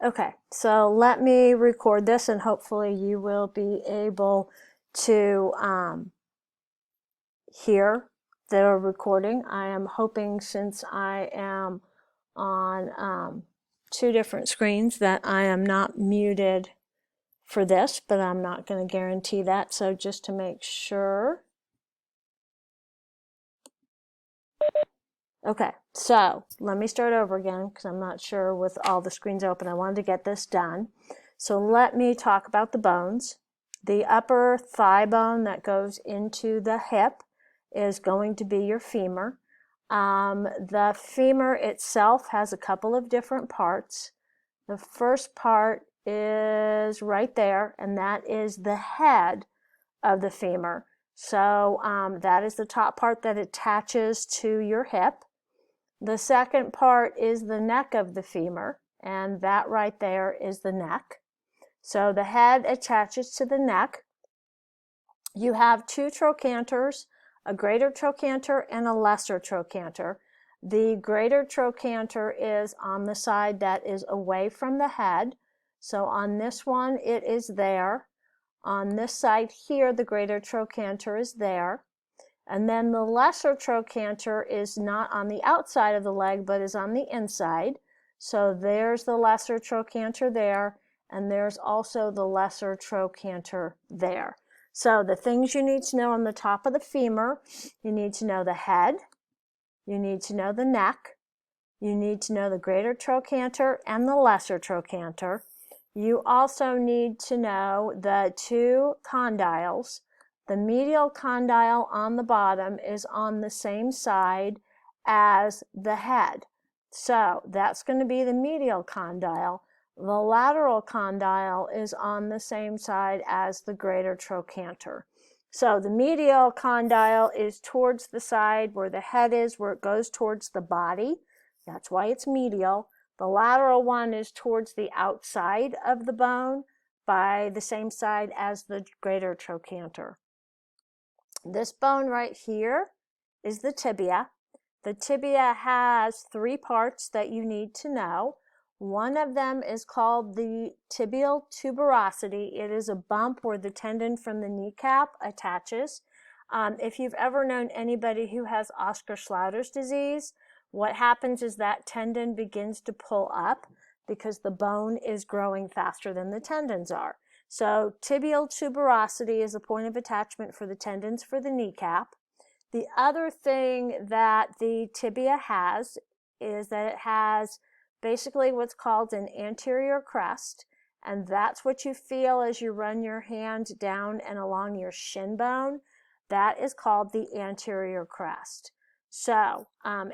Okay, so let me record this and hopefully you will be able to hear the recording. I am hoping, since I am on two different screens, that I am not muted for this, but I'm not going to guarantee that. So just to make sure. Okay, so let me start over again because I'm not sure with all the screens open. I wanted to get this done. So let me talk about the bones. The upper thigh bone that goes into the hip is going to be your femur. The femur itself has a couple of different parts. The first part is right there, and that is the head of the femur. So that is the top part that attaches to your hip. The second part is the neck of the femur, and that right there is the neck. So the head attaches to the neck. You have two trochanters, a greater trochanter and a lesser trochanter. The greater trochanter is on the side that is away from the head. So on this one, it is there. On this side here, the greater trochanter is there. And then the lesser trochanter is not on the outside of the leg, but is on the inside. So there's the lesser trochanter there, and there's also the lesser trochanter there. So the things you need to know on the top of the femur: you need to know the head, you need to know the neck, you need to know the greater trochanter and the lesser trochanter. You also need to know the two condyles. The medial condyle on the bottom is on the same side as the head. So that's going to be the medial condyle. The lateral condyle is on the same side as the greater trochanter. So the medial condyle is towards the side where the head is, where it goes towards the body. That's why it's medial. The lateral one is towards the outside of the bone by the same side as the greater trochanter. This bone right here is the tibia. The tibia has three parts that you need to know. One of them is called the tibial tuberosity. It is a bump where the tendon from the kneecap attaches. If you've ever known anybody who has Osgood-Schlatter's disease, what happens is that tendon begins to pull up because the bone is growing faster than the tendons are. So tibial tuberosity is a point of attachment for the tendons for the kneecap. The other thing that the tibia has is that it has basically what's called an anterior crest, and that's what you feel as you run your hand down and along your shin bone. That is called the anterior crest. So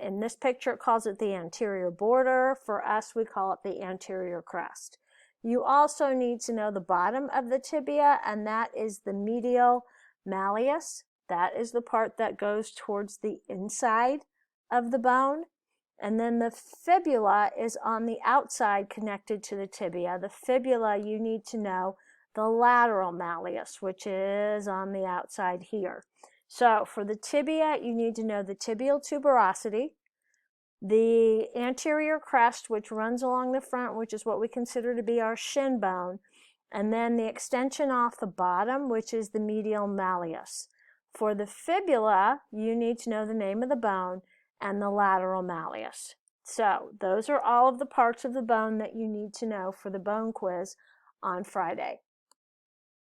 in this picture, it calls it the anterior border. For us, we call it the anterior crest. You also need to know the bottom of the tibia, and that is the medial malleus. That is the part that goes towards the inside of the bone. And then the fibula is on the outside connected to the tibia. The fibula, you need to know the lateral malleus, which is on the outside here. So for the tibia, you need to know the tibial tuberosity, the anterior crest, which runs along the front, which is what we consider to be our shin bone, and then the extension off the bottom, which is the medial malleus. For the fibula, you need to know the name of the bone and the lateral malleus. So those are all of the parts of the bone that you need to know for the bone quiz on Friday.